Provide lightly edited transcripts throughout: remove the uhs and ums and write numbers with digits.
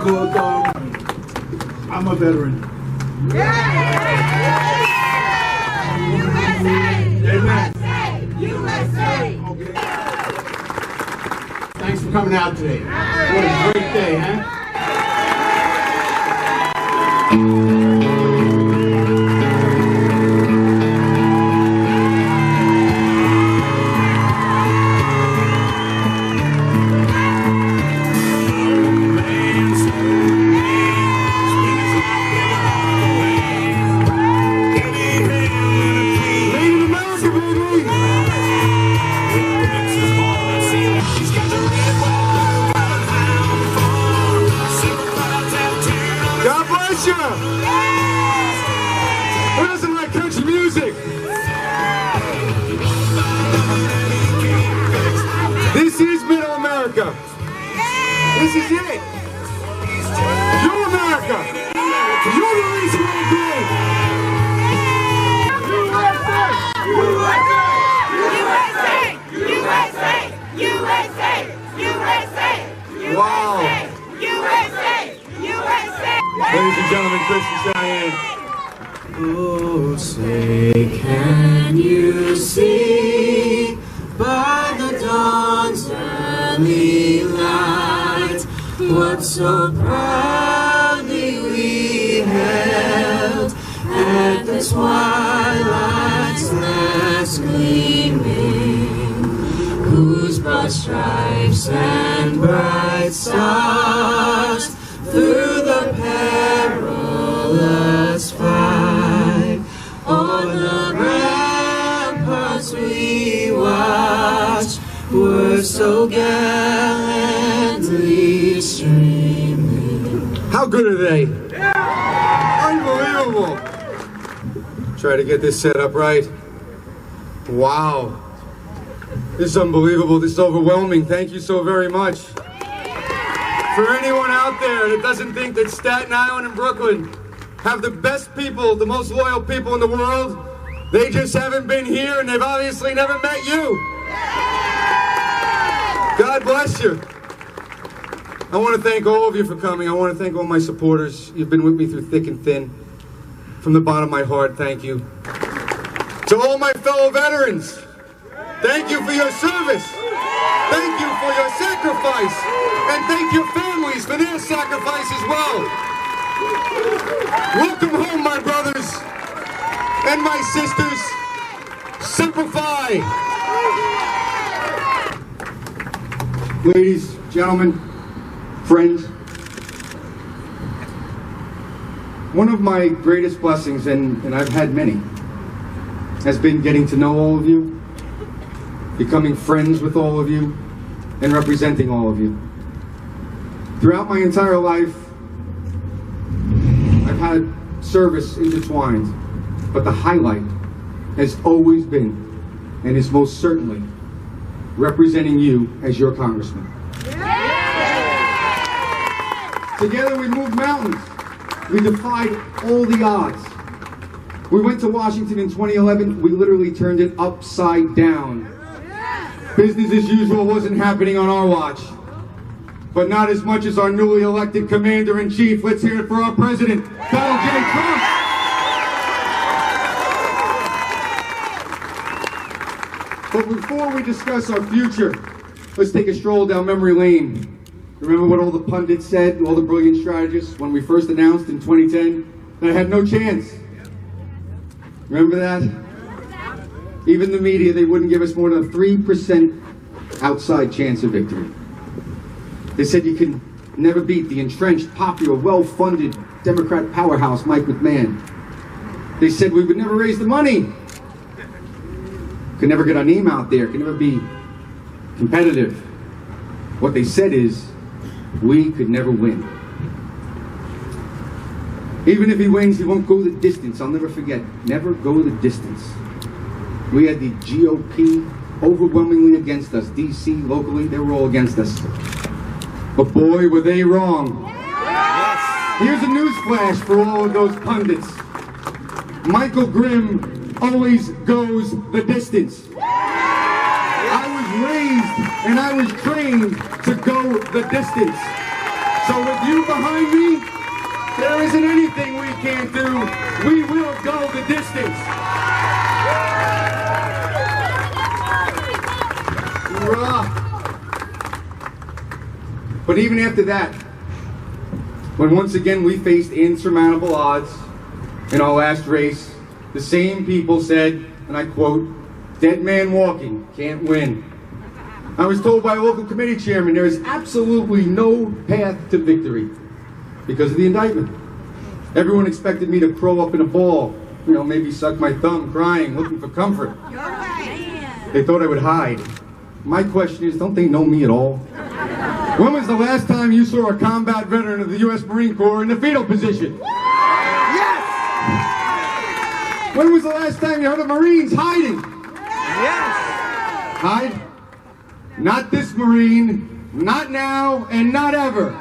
because I'm a veteran. Amen. Okay. Thanks for coming out today. What a great day, huh? Who doesn't like country music? This is Middle America. This is it. You're America. You're the reason we're good. USA! Wow. Ladies and gentlemen, Chris and Cheyenne. Oh, say, can you see by the dawn's early light what so proudly we held at the twilight's last gleaming, whose broad stripes and bright stars through the perilous fight on the ramparts we watched were so gallantly streaming. How good are they? Unbelievable. Try to get this set up right. Wow. This is unbelievable. This is overwhelming. Thank you so very much. For anyone out there that doesn't think that Staten Island and Brooklyn have the best people, the most loyal people in the world, they just haven't been here and they've obviously never met you. God bless you. I want to thank all of you for coming. I want to thank all my supporters. You've been with me through thick and thin. From the bottom of my heart, thank you. To all my fellow veterans, thank you for your service. Thank you for your sacrifice. And thank your families for their sacrifice as well. Welcome home, my brothers and my sisters. Semper Fi. Ladies, gentlemen, friends, one of my greatest blessings, and I've had many, has been getting to know all of you, becoming friends with all of you, and representing all of you. Throughout my entire life, I've had service intertwined, but the highlight has always been, and is most certainly, representing you as your congressman. Together we moved mountains. We defied all the odds. We went to Washington in 2011. We literally turned it upside down. Business as usual wasn't happening on our watch. But not as much as our newly elected commander-in-chief. Let's hear it for our president, Donald J. Trump. But before we discuss our future, let's take a stroll down memory lane. Remember what all the pundits said, all the brilliant strategists, when we first announced in 2010 that I had no chance? Remember that? Even the media, they wouldn't give us more than a 3% outside chance of victory. They said you can never beat the entrenched, popular, well-funded Democrat powerhouse, Mike McMahon. They said we would never raise the money. Could never get our name out there, could never be competitive. What they said is, we could never win. Even if he wins, he won't go the distance. I'll never forget, never go the distance. We had the GOP overwhelmingly against us. DC, locally, they were all against us. But boy, were they wrong. Yes. Here's a newsflash for all of those pundits. Michael Grimm always goes the distance. I was raised and I was trained to go the distance. So with you behind me, there isn't anything we can't do. We will go the distance. But even after that, when once again we faced insurmountable odds in our last race, the same people said, and I quote, "Dead man walking can't win." I was told by a local committee chairman there is absolutely no path to victory because of the indictment. Everyone expected me to curl up in a ball, maybe suck my thumb, crying, looking for comfort. They thought I would hide. My question is, don't they know me at all? When was the last time you saw a combat veteran of the U.S. Marine Corps in the fetal position? Yes! When was the last time you heard of Marines hiding? Yes! Hide? Not this Marine, not now, and not ever.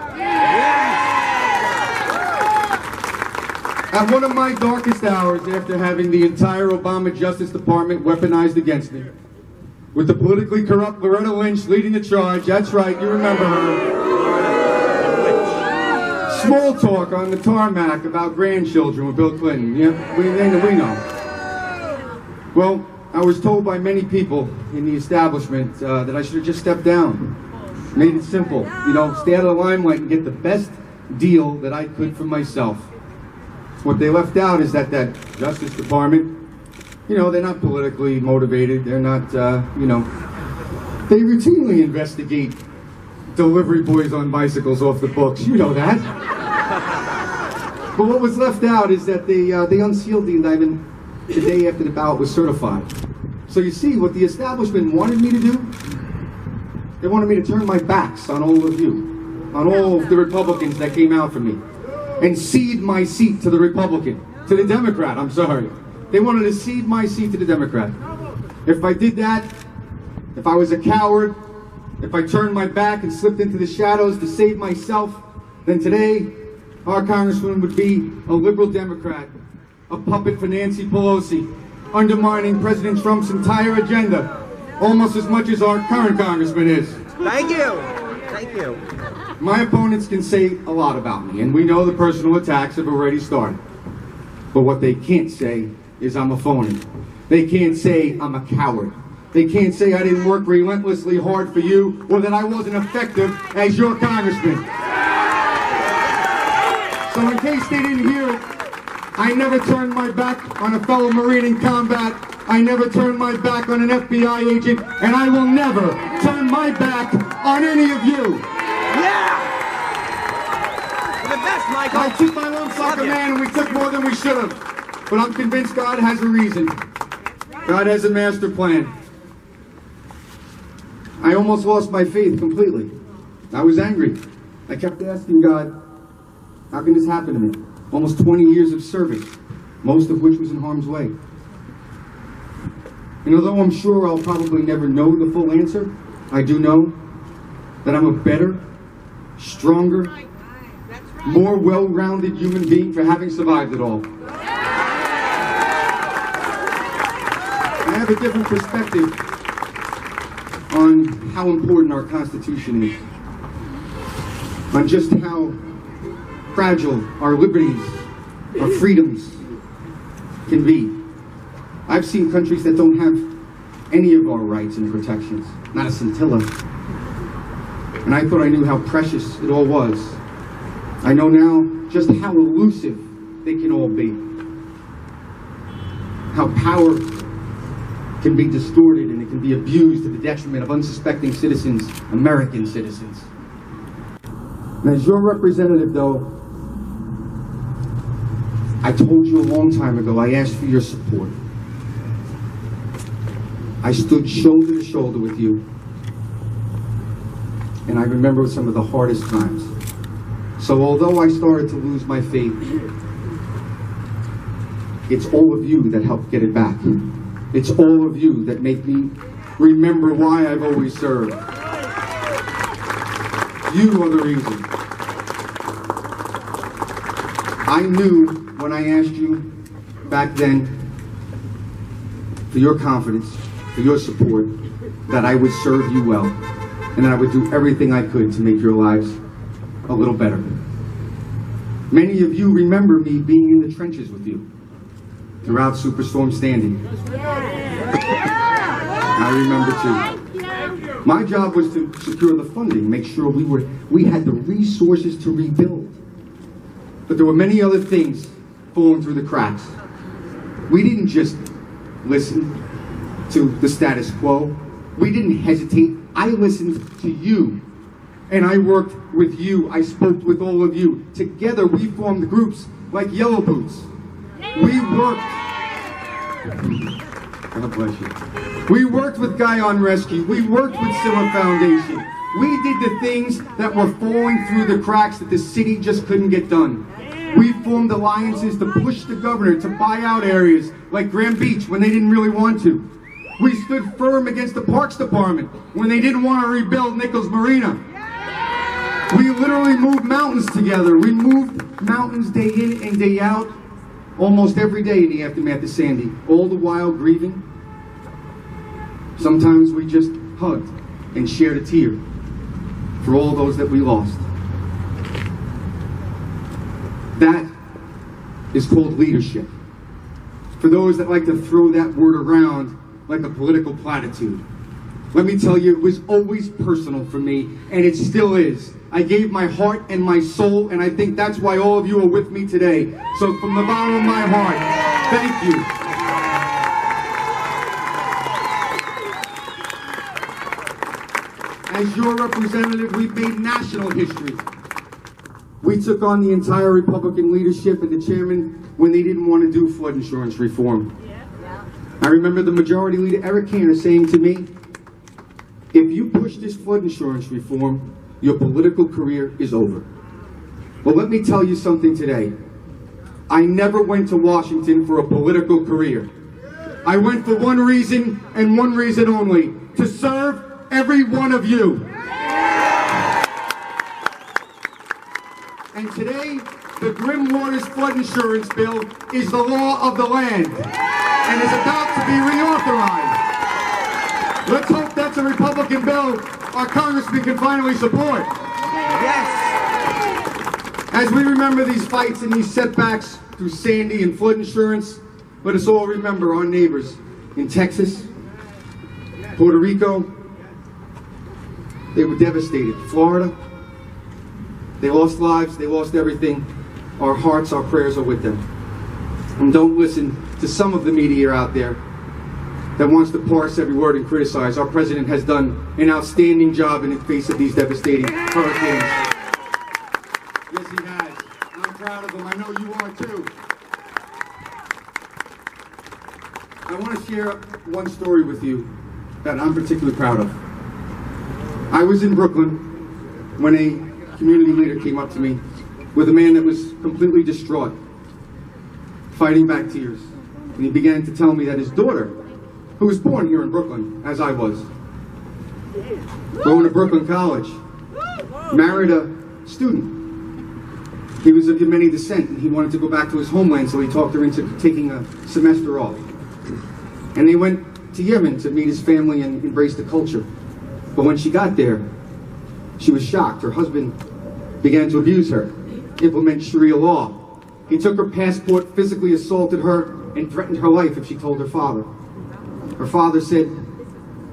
At one of my darkest hours, after having the entire Obama Justice Department weaponized against me, with the politically corrupt Loretta Lynch leading the charge, that's right, you remember her. Small talk on the tarmac about grandchildren with Bill Clinton, yeah, we know. Well, I was told by many people in the establishment that I should have just stepped down. Made it simple, stay out of the limelight and get the best deal that I could for myself. What they left out is that Justice Department, they're not politically motivated, they're not, they routinely investigate delivery boys on bicycles off the books, you know that. But what was left out is that they unsealed the indictment the day after the ballot was certified. So you see, what the establishment wanted me to do, they wanted me to turn my backs on all of you, on all of the Republicans that came out for me, and cede my seat to the Democrat, I'm sorry. They wanted to cede my seat to the Democrat. If I did that, if I was a coward, if I turned my back and slipped into the shadows to save myself, then today, our congressman would be a liberal Democrat, a puppet for Nancy Pelosi, undermining President Trump's entire agenda, almost as much as our current congressman is. Thank you. Thank you. My opponents can say a lot about me, and we know the personal attacks have already started. But what they can't say is I'm a phony. They can't say I'm a coward. They can't say I didn't work relentlessly hard for you, or that I wasn't effective as your congressman. So in case they didn't hear it, I never turned my back on a fellow Marine in combat. I never turned my back on an FBI agent, and I will never turn my back on any of you. Yeah! You're the best, Michael. I took my lumps like a man, and we took more than we should have. But I'm convinced God has a reason. God has a master plan. I almost lost my faith completely. I was angry. I kept asking God, how can this happen to me? Almost 20 years of service, most of which was in harm's way. And although I'm sure I'll probably never know the full answer, I do know that I'm a better, stronger, more well-rounded human being for having survived it all. I have a different perspective on how important our Constitution is, on just how fragile our liberties, our freedoms can be. I've seen countries that don't have any of our rights and protections, not a scintilla. And I thought I knew how precious it all was. I know now just how elusive they can all be. How power can be distorted and it can be abused to the detriment of unsuspecting citizens, American citizens. And as your representative, though, I told you a long time ago, I asked for your support. I stood shoulder to shoulder with you. And I remember some of the hardest times. So although I started to lose my faith, it's all of you that helped get it back. It's all of you that make me remember why I've always served. You are the reason. I knew when I asked you back then for your confidence, for your support, that I would serve you well, and that I would do everything I could to make your lives a little better. Many of you remember me being in the trenches with you throughout Superstorm Sandy. I remember too. My job was to secure the funding, make sure we had the resources to rebuild. But there were many other things falling through the cracks. We didn't just listen to the status quo. We didn't hesitate. I listened to you. And I worked with you. I spoke with all of you. Together we formed groups like Yellow Boots. We worked. God bless you. We worked with Guyon Rescue. We worked with Siller Foundation. We did the things that were falling through the cracks that the city just couldn't get done. We formed alliances to push the governor to buy out areas like Grand Beach when they didn't really want to. We stood firm against the Parks Department when they didn't want to rebuild Nichols Marina. We literally moved mountains together. We moved mountains day in and day out, almost every day in the aftermath of Sandy, all the while grieving. Sometimes we just hugged and shared a tear for all those that we lost. That is called leadership. For those that like to throw that word around like a political platitude, let me tell you, it was always personal for me, and it still is. I gave my heart and my soul, and I think that's why all of you are with me today. So from the bottom of my heart, thank you. As your representative, we've made national history. We took on the entire Republican leadership and the chairman when they didn't want to do flood insurance reform. I remember the majority leader, Eric Cantor, saying to me, if you push this flood insurance reform, your political career is over. Well, let me tell you something today. I never went to Washington for a political career. I went for one reason and one reason only, to serve every one of you. And today, the Grimm Waters flood insurance bill is the law of the land and is about to be reauthorized. Let's hope that's a Republican bill our congressman can finally support. Yes. As we remember these fights and these setbacks through Sandy and flood insurance, let us all remember our neighbors in Texas, Puerto Rico. They were devastated. Florida, they lost lives, they lost everything. Our hearts, our prayers are with them. And don't listen to some of the media out there that wants to parse every word and criticize. Our president has done an outstanding job in the face of these devastating hurricanes. Yes, he has. And I'm proud of him. I know you are too. I want to share one story with you that I'm particularly proud of. I was in Brooklyn when a community leader came up to me with a man that was completely distraught, fighting back tears. And he began to tell me that his daughter, who was born here in Brooklyn, as I was, going to Brooklyn College, married a student. He was of Yemeni descent, and he wanted to go back to his homeland, so he talked her into taking a semester off. And they went to Yemen to meet his family and embrace the culture. But when she got there, she was shocked. Her husband began to abuse her, implement Sharia law. He took her passport, physically assaulted her, and threatened her life if she told her father. Her father said,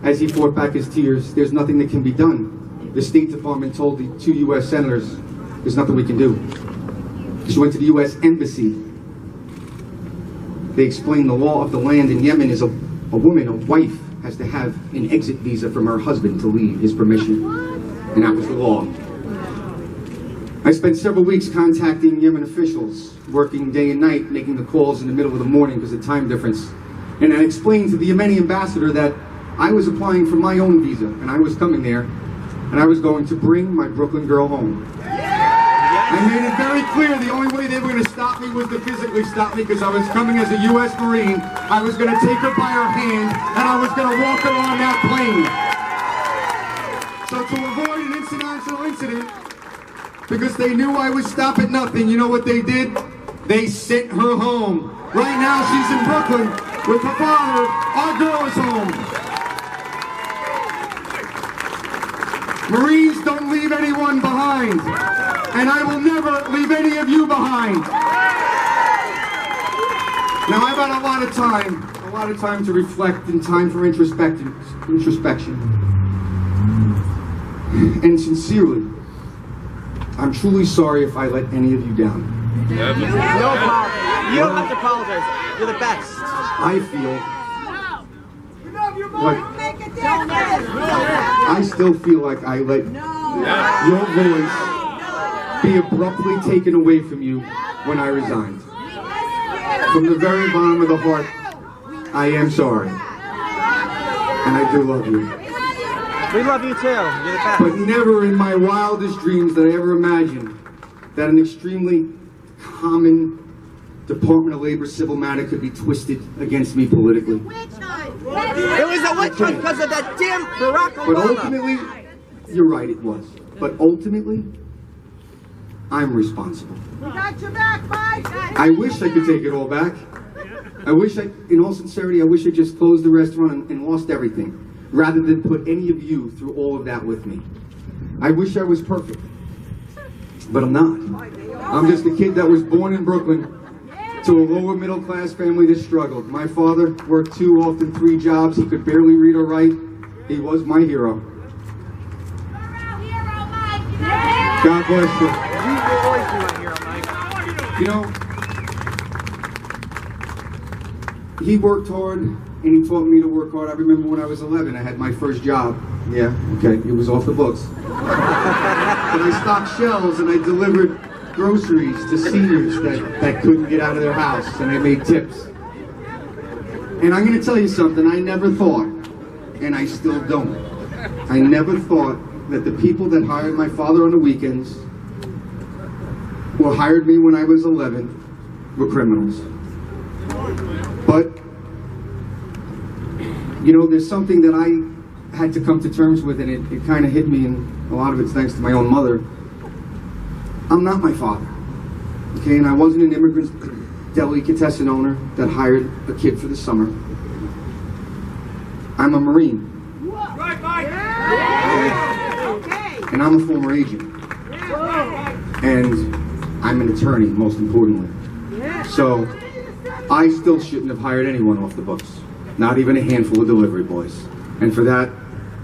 as he fought back his tears, there's nothing that can be done. The State Department told the 2 U.S. senators, there's nothing we can do. She went to the U.S. Embassy. They explained the law of the land in Yemen is a woman, a wife, has to have an exit visa from her husband to leave, his permission. And that was the law. I spent several weeks contacting Yemen officials, working day and night, making the calls in the middle of the morning because of the time difference. And I explained to the Yemeni ambassador that I was applying for my own visa, and I was coming there, and I was going to bring my Brooklyn girl home. I made it very clear the only way they were going to stop me was to physically stop me, because I was coming as a U.S. Marine. I was going to take her by her hand, and I was going to walk her on that plane. So to avoid an international incident, because they knew I would stop at nothing, you know what they did? They sent her home. Right now she's in Brooklyn with her father. Our girl is home. Marines don't leave anyone behind. And I will never leave any of you behind. Now, I've had a lot of time to reflect and time for introspection. And sincerely, I'm truly sorry if I let any of you down. No problem. You don't have to apologize. You're the best. I feel like I still feel like I let your voice be abruptly taken away from you when I resigned. From the very bottom of the heart, I am sorry. And I do love you. We love you too. You're the best. But never in my wildest dreams did I ever imagine that an extremely common Department of Labor civil matter could be twisted against me politically. It was a witch hunt because of that damn Barack Obama. But ultimately, you're right, it was. But ultimately, I'm responsible. We got your back, Mike. I wish I could take it all back. In all sincerity, I wish I just closed the restaurant and lost everything, rather than put any of you through all of that with me. I wish I was perfect, but I'm not. I'm just a kid that was born in Brooklyn to a lower middle class family that struggled. My father worked 2, often 3 jobs. He could barely read or write. He was my hero. God bless you. You will always be my hero, Mike. You know, he worked hard, and he taught me to work hard. I remember when I was 11, I had my first job. Yeah, okay, it was off the books. But I stocked shelves, and I delivered groceries to seniors that couldn't get out of their house, and I made tips. And I'm going to tell you something, I never thought, and I still don't, I never thought that the people that hired my father on the weekends or hired me when I was 11 were criminals. But, you know, there's something that I had to come to terms with, and it kind of hit me, and a lot of it's thanks to my own mother. I'm not my father, okay? And I wasn't an immigrant delicatessen owner that hired a kid for the summer. I'm a Marine. Right, Mike. Okay. And I'm a former agent. And I'm an attorney, most importantly. So, I still shouldn't have hired anyone off the books. Not even a handful of delivery boys. And for that,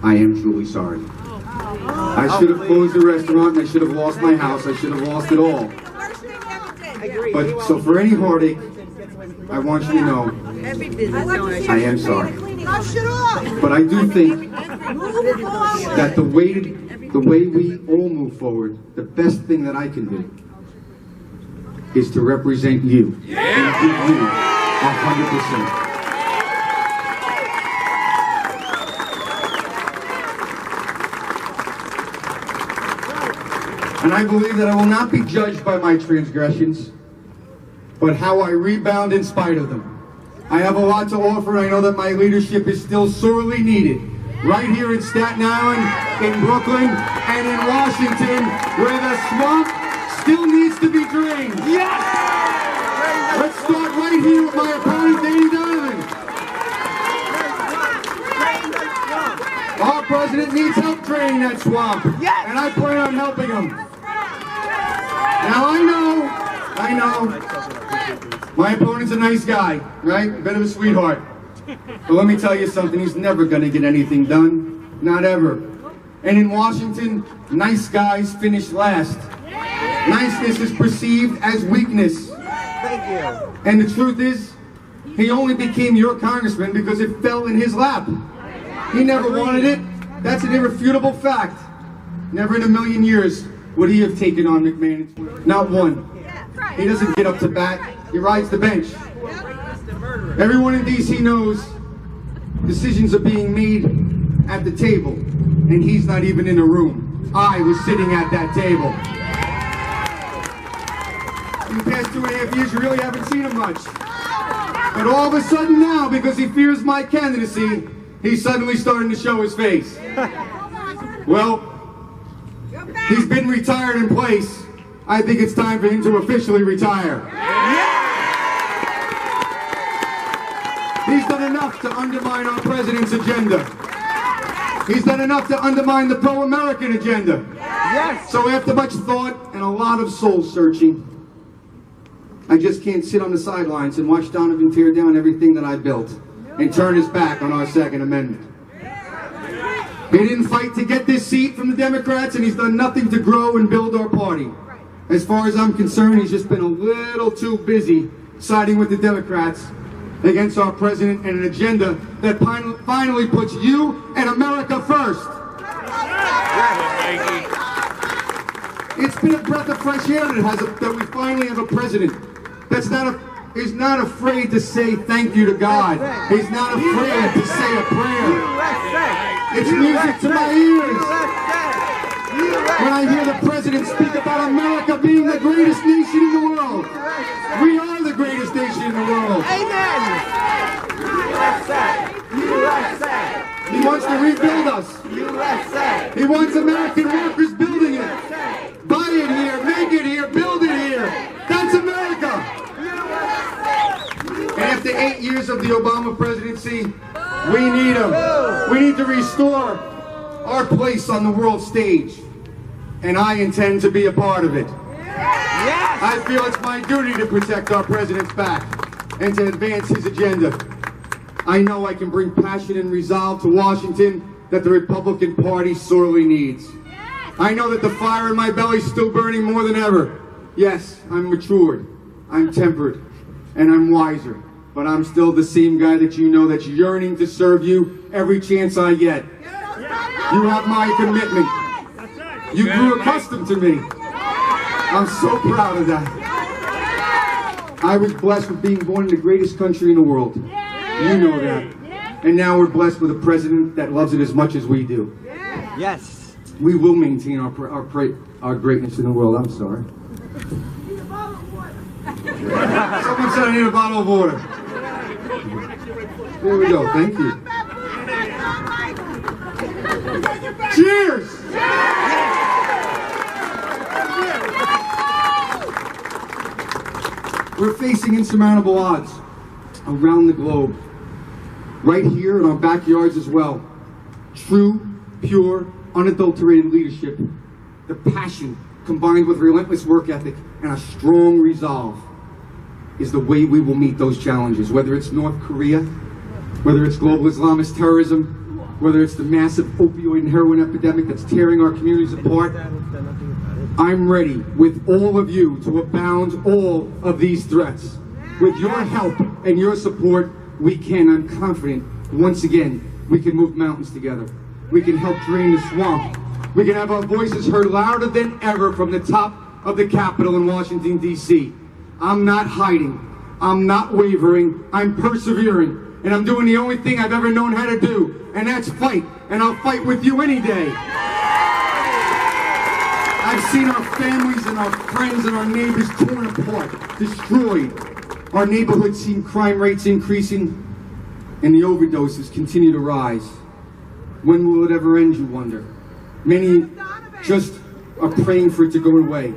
I am truly sorry. I should have closed the restaurant, and I should have lost my house, I should have lost it all. But, so for any heartache, I want you to know, I am sorry. But I do think that the way we all move forward, the best thing that I can do is to represent you and give you 100%. And I believe that I will not be judged by my transgressions, but how I rebound in spite of them. I have a lot to offer, and I know that my leadership is still sorely needed. Right here in Staten Island, in Brooklyn, and in Washington, where the swamp still needs to be drained. Yes! Let's start right here with my opponent, Danny Donovan. Our president needs help draining that swamp, Yes! and I plan on helping him. Now I know, my opponent's a nice guy, right? A bit of a sweetheart. But let me tell you something, he's never gonna get anything done. Not ever. And in Washington, nice guys finish last. Niceness is perceived as weakness. Thank you. And the truth is, he only became your congressman because it fell in his lap. He never wanted it. That's an irrefutable fact. Never in a million years would he have taken on McMahon. Not one. He doesn't get up to bat. He rides the bench. Everyone in D.C. knows decisions are being made at the table, and he's not even in the room. I was sitting at that table. In the past 2.5 years, you really haven't seen him much. But all of a sudden now, because he fears my candidacy, he's suddenly starting to show his face. Well, he's been retired in place. I think it's time for him to officially retire. He's done enough to undermine our president's agenda. He's done enough to undermine the pro-American agenda. Yes. So after much thought and a lot of soul searching, I just can't sit on the sidelines and watch Donovan tear down everything that I built and turn his back on our Second Amendment. He didn't fight to get this seat from the Democrats, and he's done nothing to grow and build our party. As far as I'm concerned, he's just been a little too busy siding with the Democrats against our president and an agenda that finally puts you and America first. It's been a breath of fresh air that we finally have a president that's is not afraid to say thank you to God. He's not afraid to say a prayer. It's music to my ears when I hear the president speak about America being the greatest nation in the world. We are the greatest nation in the world. Amen. USA. USA. He wants to rebuild us. USA. He wants American workers building it. Buy it here, make it here, build it here. That's America. And after 8 years of the Obama presidency, we need him. We need to restore our place on the world stage. And I intend to be a part of it. Yes. I feel it's my duty to protect our president's back and to advance his agenda. I know I can bring passion and resolve to Washington that the Republican Party sorely needs. I know that the fire in my belly is still burning more than ever. Yes, I'm matured, I'm tempered, and I'm wiser. But I'm still the same guy that you know that's yearning to serve you every chance I get. You have my commitment. You grew accustomed to me. I'm so proud of that. I was blessed with being born in the greatest country in the world. You know that. And now we're blessed with a president that loves it as much as we do. Yes. We will maintain our greatness in the world. I'm sorry. Someone said I need a bottle of water. There we go. Thank you. Cheers! We're facing insurmountable odds around the globe. Right here in our backyards as well. True, pure, unadulterated leadership. The passion combined with relentless work ethic and a strong resolve is the way we will meet those challenges. Whether it's North Korea, whether it's global Islamist terrorism, whether it's the massive opioid and heroin epidemic that's tearing our communities apart, I'm ready with all of you to abound all of these threats. With your help and your support, we can, I'm confident, once again, we can move mountains together. We can help drain the swamp. We can have our voices heard louder than ever from the top of the Capitol in Washington, D.C. I'm not hiding. I'm not wavering. I'm persevering. And I'm doing the only thing I've ever known how to do, and that's fight. And I'll fight with you any day. I've seen our families and our friends and our neighbors torn apart, destroyed. Our neighborhoods seen crime rates increasing, and the overdoses continue to rise. When will it ever end, you wonder? Many just are praying for it to go away.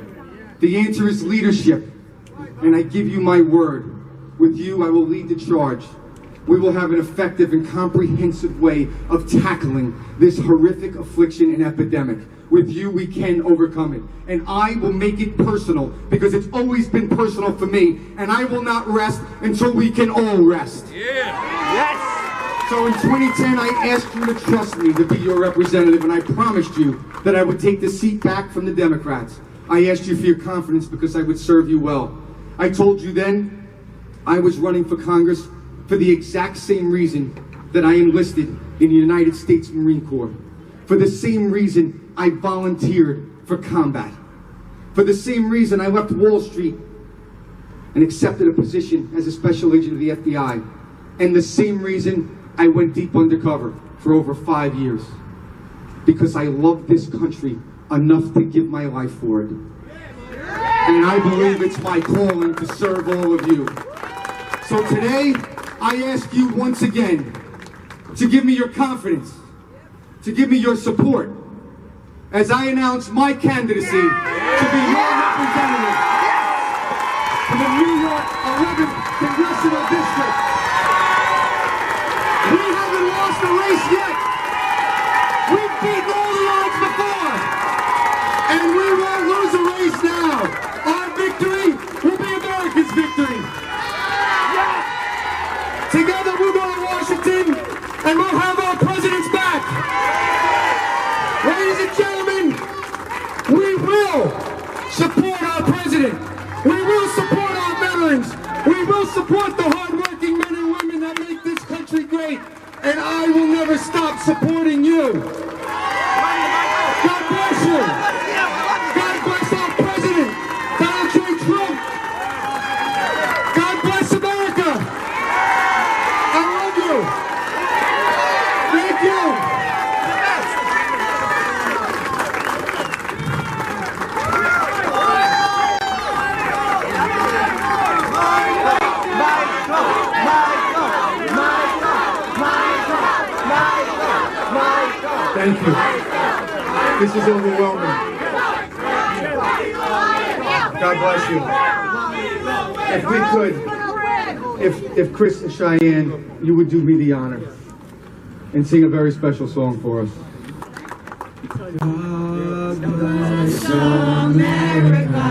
The answer is leadership, and I give you my word. With you, I will lead the charge. We will have an effective and comprehensive way of tackling this horrific affliction and epidemic. With you, we can overcome it. And I will make it personal, because it's always been personal for me. And I will not rest until we can all rest. Yes. So in 2010, I asked you to trust me to be your representative, and I promised you that I would take the seat back from the Democrats. I asked you for your confidence because I would serve you well. I told you then I was running for Congress for the exact same reason that I enlisted in the United States Marine Corps. For the same reason I volunteered for combat. For the same reason I left Wall Street and accepted a position as a special agent of the FBI. And the same reason I went deep undercover for over 5 years. Because I love this country enough to give my life for it. And I believe it's my calling to serve all of you. So today, I ask you once again to give me your confidence, to give me your support, as I announce my candidacy to be your representative for the New York 11th Congressional District. We haven't lost a race yet. We've beaten all the odds before. We will support the hardworking men and women that make this country great, and I will never stop supporting you. God bless you. God bless our president, Donald J. Trump. God bless America. I love you. Thank you. Thank you. This is overwhelming. God bless you. If we could, if Chris and Cheyenne, you would do me the honor and sing a very special song for us. God bless America.